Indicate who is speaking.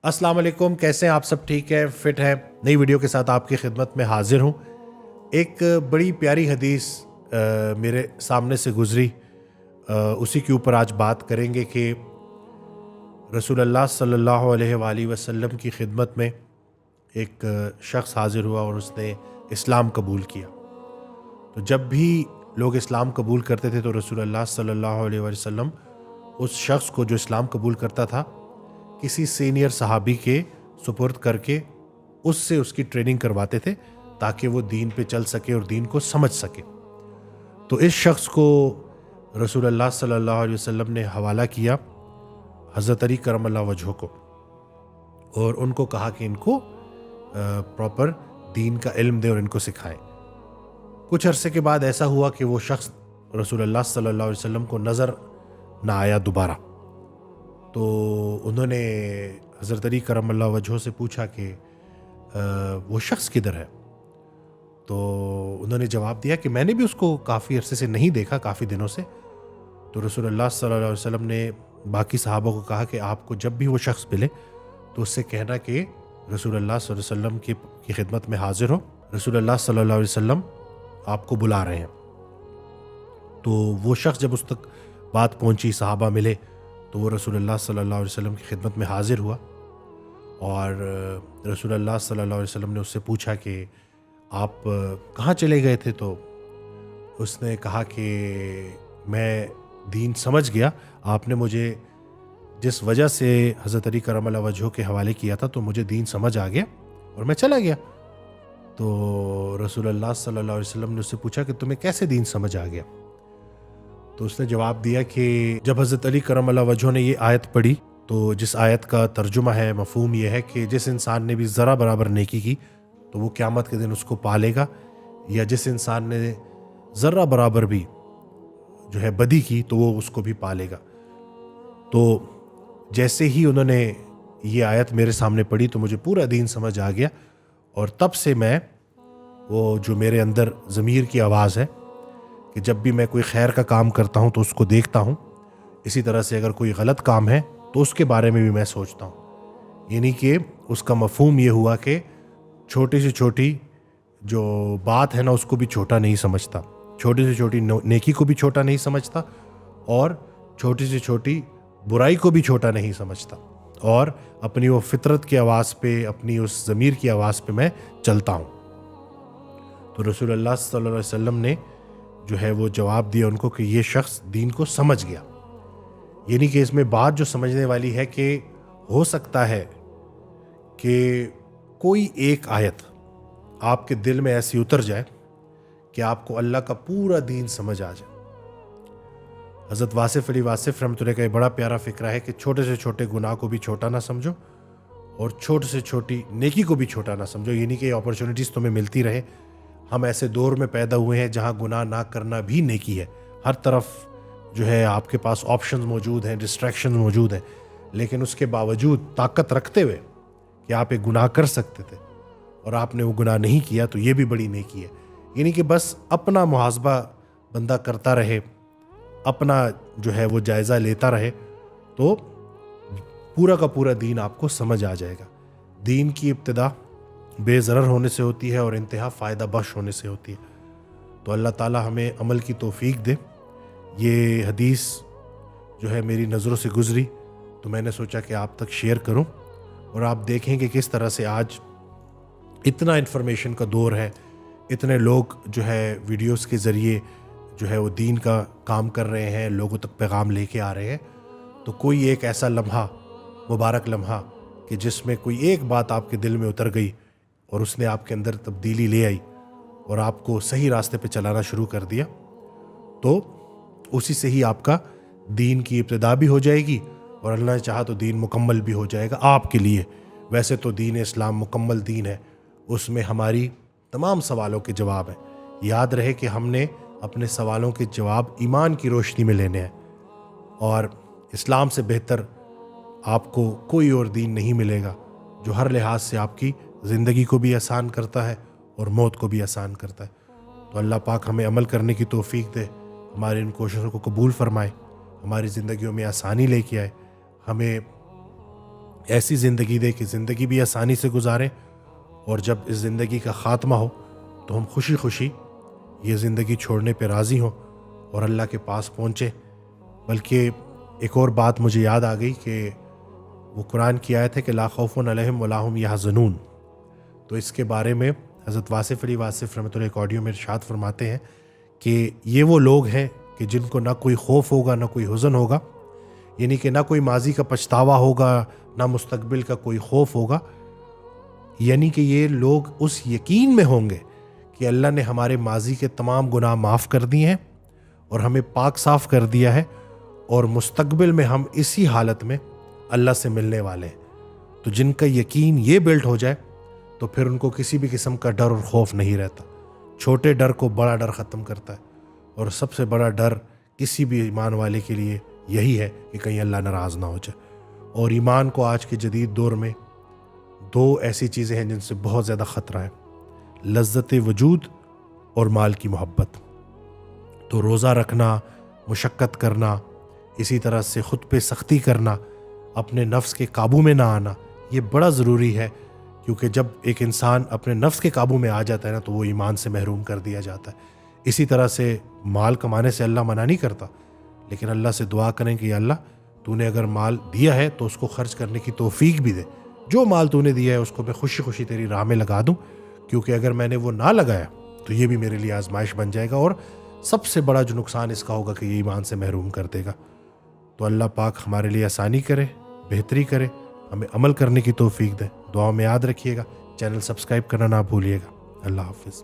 Speaker 1: अस्सलाम वालेकुम, कैसे हैं आप सब? ठीक है, फिट है? नई वीडियो के साथ आपकी खिदमत में हाजिर हूँ। एक बड़ी प्यारी हदीस मेरे सामने से गुजरी, उसी के ऊपर आज बात करेंगे कि रसूलुल्लाह सल्लल्लाहु अलैहि वसल्लम की खिदमत में एक शख्स हाजिर हुआ और उसने इस्लाम कबूल किया। तो जब भी लोग इस्लाम कबूल करते थे तो रसूलुल्लाह सल्लल्लाहु अलैहि वसल्लम उस शख्स को जो इस्लाम कबूल करता था किसी सीनियर सहाबी के सुपुर्द करके उससे उसकी ट्रेनिंग करवाते थे ताकि वो दीन पे चल सके और दीन को समझ सके। तो इस शख्स को रसूलुल्लाह सल्लल्लाहु अलैहि वसल्लम ने हवाला किया हज़रत अली करमल्लाहु वजहू को और उनको कहा कि इनको प्रॉपर दीन का इल्म दे और इनको सिखाएं। कुछ अरसे के बाद ऐसा हुआ कि वो शख्स रसूलुल्लाह सल्लल्लाहु अलैहि वसल्लम को नज़र ना आया दोबारा। तो उन्होंने हज़रत अली करमल्लाहु वजहू से पूछा कि वो शख्स किधर है। तो उन्होंने जवाब दिया कि मैंने भी उसको काफ़ी अरसे से नहीं देखा, काफ़ी दिनों से। तो रसूलुल्लाह सल्लल्लाहु अलैहि वसल्लम ने बाकी सहाबा को कहा कि आपको जब भी वो शख्स मिले तो उससे कहना कि रसूलुल्लाह सल्लल्लाहु अलैहि वसल्लम की खिदमत में हाजिर हो, रसूलुल्लाह सल्लल्लाहु अलैहि वसल्लम आपको बुला रहे हैं। तो वो शख्स जब उस तक बात पहुंची, सहाबा मिले, तो वो रसूलुल्लाह सल्लल्लाहु अलैहि वसल्लम की खिदमत में हाजिर हुआ और रसूलुल्लाह सल्लल्लाहु अलैहि वसल्लम ने उससे पूछा कि आप कहाँ चले गए थे। तो उसने कहा कि मैं दीन समझ गया, आपने मुझे जिस वजह से हज़रत अली करमल्लाहु वजहू के हवाले किया था तो मुझे दीन समझ आ गया और मैं चला गया। तो रसूलुल्लाह सल्लल्लाहु अलैहि वसल्लम ने उससे पूछा कि तुम्हें कैसे दीन समझ आ गया। तो उसने जवाब दिया कि जब हज़रत अली करमल्लाहु वजहू ने ये आयत पढ़ी तो जिस आयत का तर्जुमा है, मफ़हूम ये है कि जिस इंसान ने भी ज़रा बराबर नेकी की तो वो क़यामत के दिन उसको पालेगा, या जिस इंसान ने ज़रा बराबर भी जो है बदी की तो वो उसको भी पालेगा। तो जैसे ही उन्होंने ये आयत मेरे सामने पढ़ी तो मुझे पूरा दीन समझ आ गया और तब से मैं वो जो मेरे अंदर ज़मीर की आवाज़ है कि जब भी मैं कोई खैर का काम करता हूँ तो उसको देखता हूँ, इसी तरह से अगर कोई गलत काम है तो उसके बारे में भी मैं सोचता हूँ। यानी कि उसका मफ़हूम ये हुआ कि छोटी से छोटी जो बात है ना उसको भी छोटा नहीं समझता, छोटी से छोटी नेकी को भी छोटा नहीं समझता और छोटी से छोटी बुराई को भी छोटा नहीं समझता और अपनी वो फितरत की आवाज़ पे, अपनी उस ज़मीर की आवाज़ पे मैं चलता हूँ। तो रसूलुल्लाह सल्लल्लाहु अलैहि वसल्लम ने जो है वो जवाब दिया उनको कि ये शख्स दीन को समझ गया। यानी कि इसमें बात जो समझने वाली है कि हो सकता है कि कोई एक आयत आपके दिल में ऐसी उतर जाए कि आपको अल्लाह का पूरा दीन समझ आ जाए। हज़रत वासिफ़ अली वासिफ़ रहमतुल्लाह का एक बड़ा प्यारा फ़िक्रा है कि छोटे से छोटे गुनाह को भी छोटा ना समझो और छोटे से छोटी नेकी को भी छोटा ना समझो। यानी कि अपॉर्चुनिटीज़ तुम्हें मिलती रहे। हम ऐसे दौर में पैदा हुए हैं जहाँ गुनाह ना करना भी नेकी है। हर तरफ जो है आपके पास ऑप्शंस मौजूद हैं, डिस्ट्रैक्शन मौजूद हैं, लेकिन उसके बावजूद ताकत रखते हुए कि आप एक गुनाह कर सकते थे और आपने वो गुनाह नहीं किया तो ये भी बड़ी नेकी है। यानी कि बस अपना मुहासबा बंदा करता रहे, अपना जो है वो जायज़ा लेता रहे तो पूरा का पूरा दीन आपको समझ आ जाएगा। दीन की इब्तिदा बेज़रर होने से होती है और इंतहा फ़ायदा बख्श होने से होती है। तो अल्लाह ताला हमें अमल की तौफीक दे। ये हदीस जो है मेरी नज़रों से गुज़री तो मैंने सोचा कि आप तक शेयर करूं और आप देखें कि किस तरह से आज इतना इन्फॉर्मेशन का दौर है, इतने लोग जो है वीडियोस के ज़रिए जो है वो दीन का काम कर रहे हैं, लोगों तक पैगाम लेके आ रहे हैं। तो कोई एक ऐसा लम्हा, मुबारक लम्हा कि जिसमें कोई एक बात आपके दिल में उतर गई और उसने आपके अंदर तब्दीली ले आई और आपको सही रास्ते पे चलाना शुरू कर दिया, तो उसी से ही आपका दीन की इब्तिदा भी हो जाएगी और अल्लाह ने चाहा तो दीन मुकम्मल भी हो जाएगा आपके लिए। वैसे तो दीन इस्लाम मुकम्मल दीन है, उसमें हमारी तमाम सवालों के जवाब हैं। याद रहे कि हमने अपने सवालों के जवाब ईमान की रोशनी में लेने हैं और इस्लाम से बेहतर आपको कोई और दीन नहीं मिलेगा जो हर लिहाज से आपकी ज़िंदगी को भी आसान करता है और मौत को भी आसान करता है। तो अल्लाह पाक हमें अमल करने की तौफीक दे, हमारी इन कोशिशों को कबूल फरमाए, हमारी ज़िंदगियों में आसानी लेके आए, हमें ایسی زندگی دے کہ زندگی بھی آسانی سے گزاریں، اور جب اس زندگی کا خاتمہ ہو تو ہم خوشی خوشی یہ زندگی چھوڑنے پہ راضی ہوں اور اللہ کے پاس پہنچے۔ بلکہ ایک اور بات مجھے یاد آ گئی کہ وہ قرآن کی آیت ہے کہ لا خوف علیہم ولا هم یحزنون، تو اس کے بارے میں حضرت واصف علی واصف رحمۃ اللہ ایک آڈیو میں ارشاد فرماتے ہیں کہ یہ وہ لوگ ہیں کہ جن کو نہ کوئی خوف ہوگا نہ کوئی حزن ہوگا، یعنی کہ نہ کوئی ماضی کا پچھتاوا ہوگا نہ مستقبل کا کوئی خوف ہوگا، یعنی کہ یہ لوگ اس یقین میں ہوں گے کہ اللہ نے ہمارے ماضی کے تمام گناہ معاف کر دیے ہیں اور ہمیں پاک صاف کر دیا ہے، اور مستقبل میں ہم اسی حالت میں اللہ سے ملنے والے ہیں۔ تو جن کا یقین یہ بلٹ ہو جائے تو پھر ان کو کسی بھی قسم کا ڈر اور خوف نہیں رہتا۔ چھوٹے ڈر کو بڑا ڈر ختم کرتا ہے، اور سب سے بڑا ڈر کسی بھی ایمان والے کے لیے یہی ہے کہ کہیں اللہ ناراض نہ ہو جائے۔ اور ایمان کو آج کے جدید دور میں دو ایسی چیزیں ہیں جن سے بہت زیادہ خطرہ ہے، لذت وجود اور مال کی محبت۔ تو روزہ رکھنا، مشقت کرنا، اسی طرح سے خود پہ سختی کرنا، اپنے نفس کے قابو میں نہ آنا، یہ بڑا ضروری ہے، کیونکہ جب ایک انسان اپنے نفس کے قابو میں آ جاتا ہے نا تو وہ ایمان سے محروم کر دیا جاتا ہے۔ اسی طرح سے مال کمانے سے اللہ منع نہیں کرتا، لیکن اللہ سے دعا کریں کہ یا اللہ تو نے اگر مال دیا ہے تو اس کو خرچ کرنے کی توفیق بھی دے، جو مال تو نے دیا ہے اس کو میں خوشی خوشی تیری راہ میں لگا دوں، کیونکہ اگر میں نے وہ نہ لگایا تو یہ بھی میرے لیے آزمائش بن جائے گا، اور سب سے بڑا جو نقصان اس کا ہوگا کہ یہ ایمان سے محروم کر دے گا۔ تو اللہ پاک ہمارے لیے آسانی کرے، بہتری کرے، ہمیں عمل کرنے کی توفیق دے۔ دعاؤں میں یاد رکھیے گا، چینل سبسکرائب کرنا نہ بھولیے گا۔ اللہ حافظ۔